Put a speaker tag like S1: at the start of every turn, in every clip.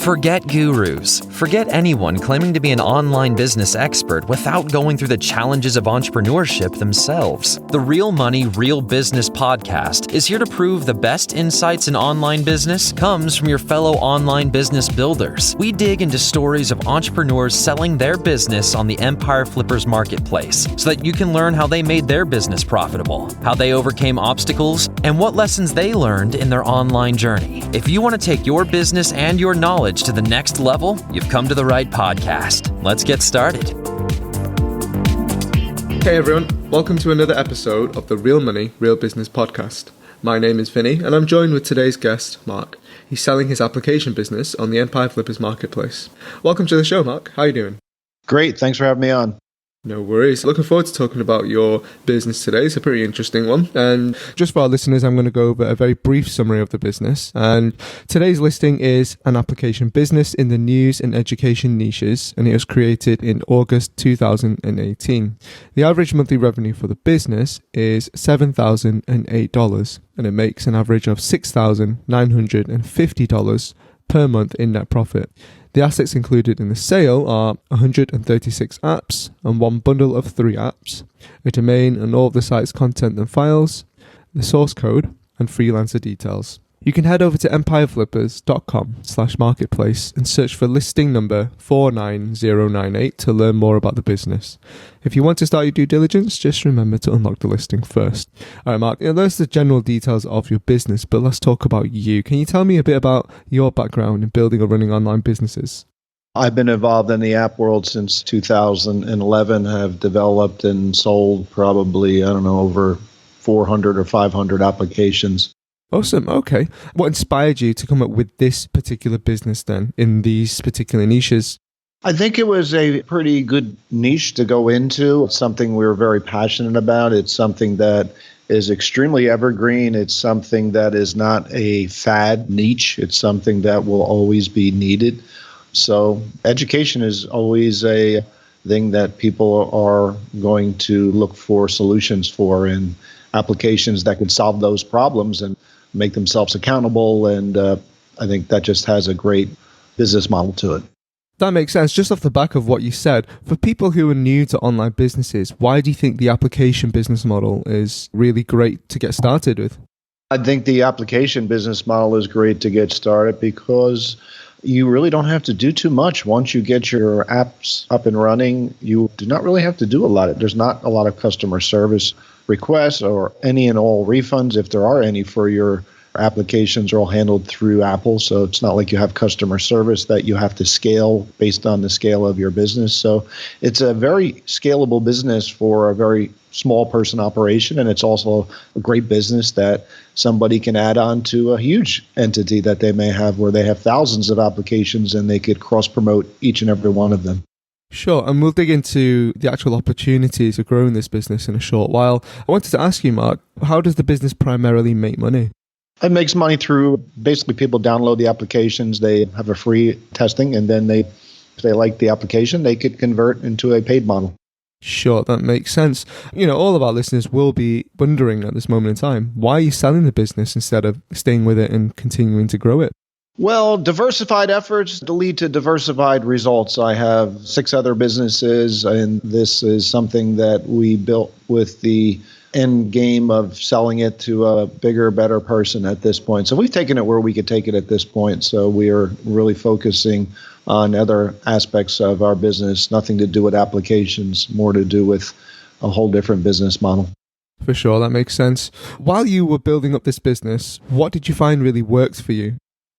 S1: Forget gurus. Forget anyone claiming to be an online business expert without going through the challenges of entrepreneurship themselves. The Real Money, Real Business podcast is here to prove the best insights in online business comes from your fellow online business builders. We dig into stories of entrepreneurs selling their business on the Empire Flippers marketplace so that you can learn how they made their business profitable, how they overcame obstacles, and what lessons they learned in their online journey. If you want to take your business and your knowledge to the next level, you've come to the right podcast. Let's get started.
S2: Hey everyone, welcome to another episode of the Real Money, Real Business podcast. My name is Vinnie and I'm joined with today's guest, Mark. He's selling his application business on the Empire Flippers marketplace. Welcome to the show, Mark. How are you doing?
S3: Great, thanks for having me on.
S2: No worries. Looking forward to talking about your business today. It's a pretty interesting one. And just for our listeners, I'm going to go over a very brief summary of the business. And today's listing is an application business in the news and education niches, and it was created in August 2018. The average monthly revenue for the business is $7,008, and it makes an average of $6,950 per month in net profit. The assets included in the sale are 136 apps and one bundle of 3 apps, a domain and all of the site's content and files, the source code, and freelancer details. You can head over to empireflippers.com/marketplace and search for listing number 49098 to learn more about the business. If you want to start your due diligence, just remember to unlock the listing first. All right, Mark, those are the general details of your business, but let's talk about you. Can you tell me a bit about your background in building or running online businesses?
S3: I've been involved in the app world since 2011, have developed and sold probably, over 400 or 500 applications.
S2: Awesome. Okay. What inspired you to come up with this particular business then in these particular niches?
S3: I think it was a pretty good niche to go into. It's something we were very passionate about. It's something that is extremely evergreen. It's something that is not a fad niche. It's something that will always be needed. So education is always a thing that people are going to look for solutions for, and applications that can solve those problems and make themselves accountable. And I think that just has a great business model to it.
S2: That makes sense. Just off the back of what you said, for people who are new to online businesses, why do you think the application business model is really great to get started with?
S3: I think the application business model is great to get started because you really don't have to do too much. Once you get your apps up and running, you do not really have to do a lot. There's not a lot of customer service requests or any and all refunds, if there are any, for your applications are all handled through Apple. So it's not like you have customer service that you have to scale based on the scale of your business. So it's a very scalable business for a very small person operation. And it's also a great business that somebody can add on to a huge entity that they may have, where they have thousands of applications and they could cross promote each and every one of them.
S2: Sure, and we'll dig into the actual opportunities of growing this business in a short while. I wanted to ask you, Mark, how does the business primarily make money?
S3: It makes money through basically people download the applications, they have a free testing, and then if they like the application, they could convert into a paid model.
S2: Sure, that makes sense. All of our listeners will be wondering at this moment in time, why are you selling the business instead of staying with it and continuing to grow it?
S3: Well, diversified efforts lead to diversified results. I have 6 other businesses, and this is something that we built with the end game of selling it to a bigger, better person at this point. So we've taken it where we could take it at this point. So we are really focusing on other aspects of our business, nothing to do with applications, more to do with a whole different business model.
S2: For sure, that makes sense. While you were building up this business, what did you find really worked for you?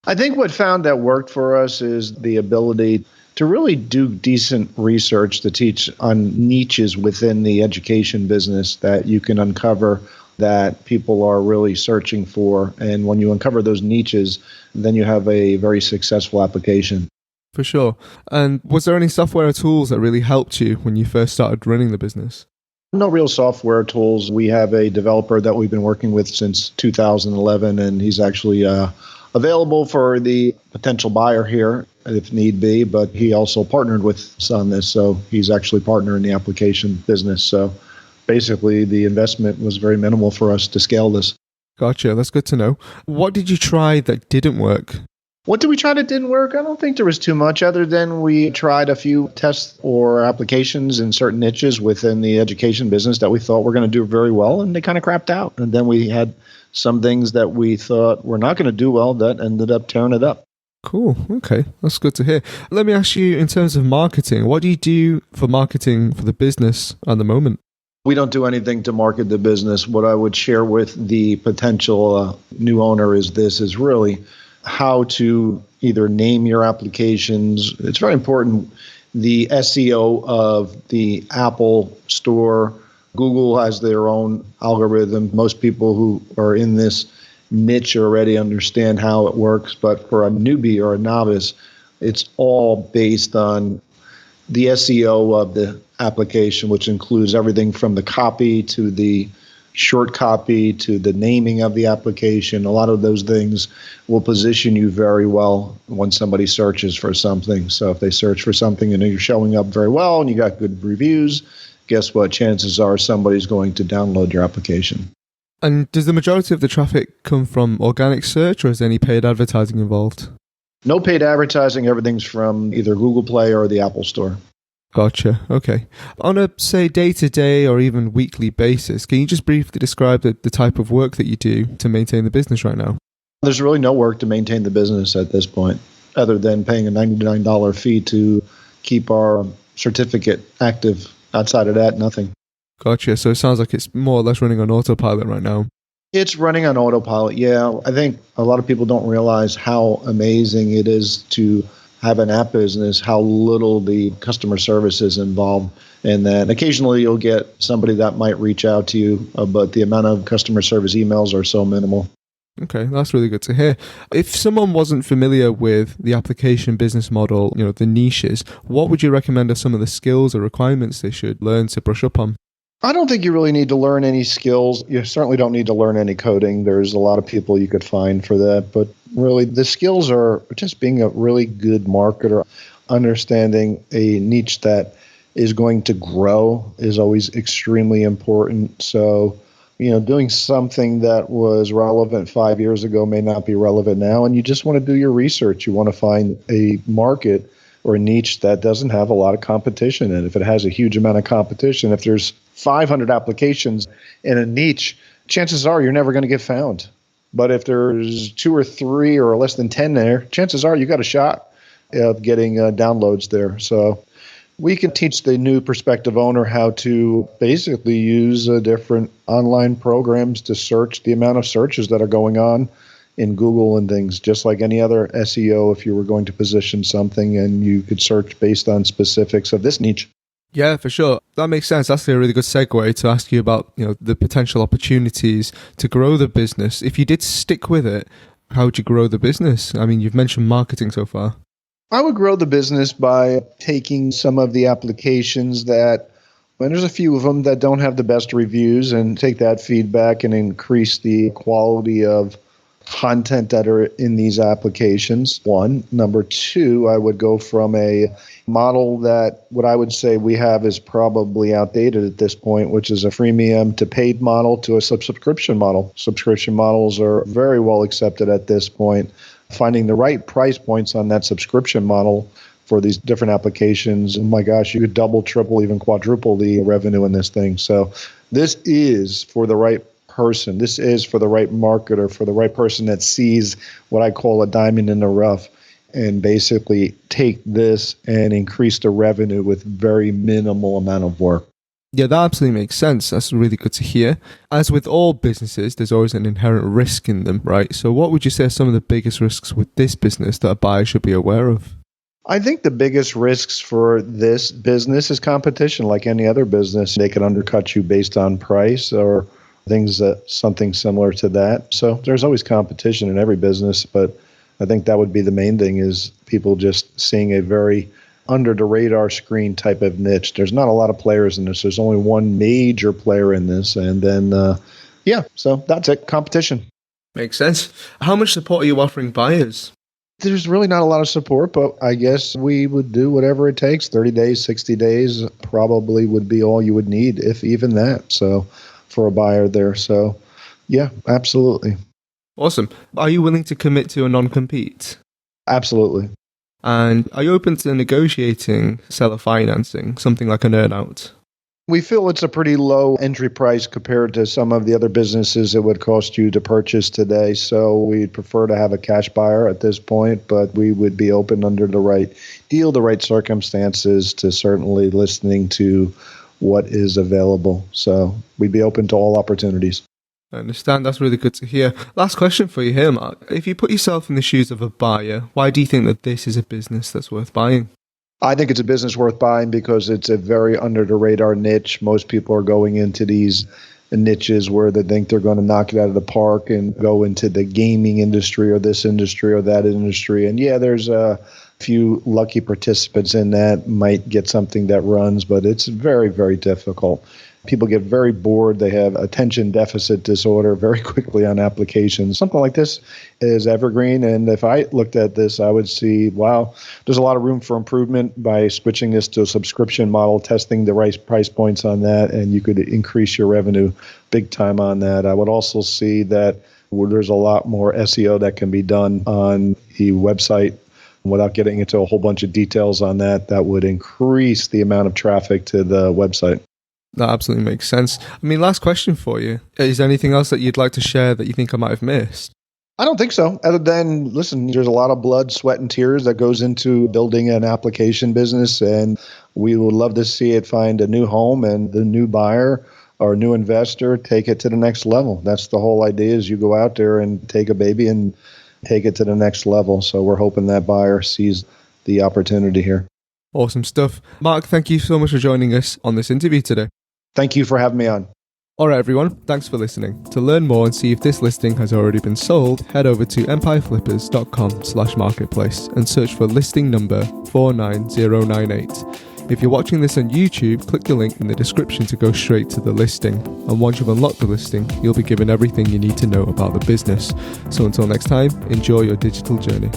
S3: I think what found that worked for us is the ability to really do decent research to teach on niches within the education business that you can uncover that people are really searching for. And when you uncover those niches, then you have a very successful application.
S2: For sure. And was there any software or tools that really helped you when you first started running the business?
S3: No real software tools. We have a developer that we've been working with since 2011, and he's actually available for the potential buyer here if need be, but he also partnered with us on this, so he's actually partner in the application business. So basically the investment was very minimal for us to scale this.
S2: Gotcha, that's good to know. What did you try that didn't work?
S3: What did we try that didn't work? I don't think there was too much other than we tried a few tests or applications in certain niches within the education business that we thought were going to do very well, and they kind of crapped out. And then we had some things that we thought were not going to do well that ended up tearing it up.
S2: Cool. Okay. That's good to hear. Let me ask you, in terms of marketing, what do you do for marketing for the business at the moment?
S3: We don't do anything to market the business. What I would share with the potential new owner is really how to either name your applications. It's very important. The SEO of the Apple Store, Google has their own algorithm. Most people who are in this niche already understand how it works. But for a newbie or a novice, it's all based on the SEO of the application, which includes everything from the copy to the short copy to the naming of the application. A lot of those things will position you very well when somebody searches for something. So if they search for something and you're showing up very well and you got good reviews, guess what? Chances are somebody's going to download your application.
S2: And does the majority of the traffic come from organic search, or is there any paid advertising involved?
S3: No paid advertising. Everything's from either Google Play or the Apple Store.
S2: Gotcha. Okay. On a, say, day-to-day or even weekly basis, can you just briefly describe the type of work that you do to maintain the business right now?
S3: There's really no work to maintain the business at this point, other than paying a $99 fee to keep our certificate active. Outside of that, nothing.
S2: Gotcha. So it sounds like it's more or less running on autopilot right now.
S3: It's running on autopilot, yeah. I think a lot of people don't realize how amazing it is to have an app business, how little the customer service is involved in that. Occasionally you'll get somebody that might reach out to you, but the amount of customer service emails are so minimal.
S2: Okay, that's really good to hear. If someone wasn't familiar with the application business model, the niches, what would you recommend are some of the skills or requirements they should learn to brush up on?
S3: I don't think you really need to learn any skills. You certainly don't need to learn any coding. There's a lot of people you could find for that. But really, the skills are just being a really good marketer, understanding a niche that is going to grow is always extremely important. So, doing something that was relevant 5 years ago may not be relevant now. And you just want to do your research. You want to find a market or a niche that doesn't have a lot of competition. And if it has a huge amount of competition, if there's 500 applications in a niche, chances are you're never going to get found. But if there's 2 or 3 or less than 10 there, chances are you got a shot of getting downloads there. So we can teach the new prospective owner how to basically use different online programs to search the amount of searches that are going on in Google and things, just like any other SEO. If you were going to position something and you could search based on specifics of this niche.
S2: Yeah, for sure. That makes sense. That's a really good segue to ask you about, the potential opportunities to grow the business. If you did stick with it, how would you grow the business? I mean, you've mentioned marketing so far.
S3: I would grow the business by taking some of the applications and there's a few of them that don't have the best reviews, and take that feedback and increase the quality of content that are in these applications. One. Number two, I would go from a model that what I would say we have is probably outdated at this point, which is a freemium to paid model to a subscription model. Subscription models are very well accepted at this point. Finding the right price points on that subscription model for these different applications, oh my gosh, you could double, triple, even quadruple the revenue in this thing. So this is for the right person. This is for the right marketer, for the right person that sees what I call a diamond in the rough, and basically take this and increase the revenue with very minimal amount of work.
S2: Yeah, that absolutely makes sense. That's really good to hear. As with all businesses, there's always an inherent risk in them, right? So what would you say are some of the biggest risks with this business that a buyer should be aware of?
S3: I think the biggest risks for this business is competition. Like any other business, they can undercut you based on price or something similar to that. So there's always competition in every business, but I think that would be the main thing, is people just seeing a very under the radar screen type of niche. There's not a lot of players in this. There's only one major player in this. And then, so that's it. Competition.
S2: Makes sense. How much support are you offering buyers?
S3: There's really not a lot of support, but I guess we would do whatever it takes. 30 days, 60 days probably would be all you would need, if even that. So for a buyer there. So yeah, absolutely.
S2: Awesome. Are you willing to commit to a non-compete?
S3: Absolutely.
S2: And are you open to negotiating seller financing, something like an earnout?
S3: We feel it's a pretty low entry price compared to some of the other businesses it would cost you to purchase today. So we'd prefer to have a cash buyer at this point, but we would be open under the right deal, the right circumstances, to certainly listening to what is available. So we'd be open to all opportunities.
S2: I understand. That's really good to hear. Last question for you here, Mark. If you put yourself in the shoes of a buyer, why do you think that this is a business that's worth buying?
S3: I think it's a business worth buying because it's a very under the radar niche. Most people are going into these niches where they think they're going to knock it out of the park and go into the gaming industry or this industry or that industry. And yeah, there's a few lucky participants in that might get something that runs, but it's very, very difficult. People get very bored. They have attention deficit disorder very quickly on applications. Something like this is evergreen. And if I looked at this, I would see, wow, there's a lot of room for improvement by switching this to a subscription model, testing the right price points on that, and you could increase your revenue big time on that. I would also see that there's a lot more SEO that can be done on the website. Without getting into a whole bunch of details on that, that would increase the amount of traffic to the website.
S2: That absolutely makes sense. I mean, last question for you. Is there anything else that you'd like to share that you think I might have missed?
S3: I don't think so. Other than, listen, there's a lot of blood, sweat, and tears that goes into building an application business, and we would love to see it find a new home and the new buyer or new investor take it to the next level. That's the whole idea, is you go out there and take a baby and take it to the next level. So we're hoping that buyer sees the opportunity here.
S2: Awesome stuff. Mark, thank you so much for joining us on this interview today.
S3: Thank you for having me on.
S2: All right, everyone. Thanks for listening. To learn more and see if this listing has already been sold, head over to empireflippers.com/marketplace and search for listing number 49098. If you're watching this on YouTube, click the link in the description to go straight to the listing. And once you've unlocked the listing, you'll be given everything you need to know about the business. So until next time, enjoy your digital journey.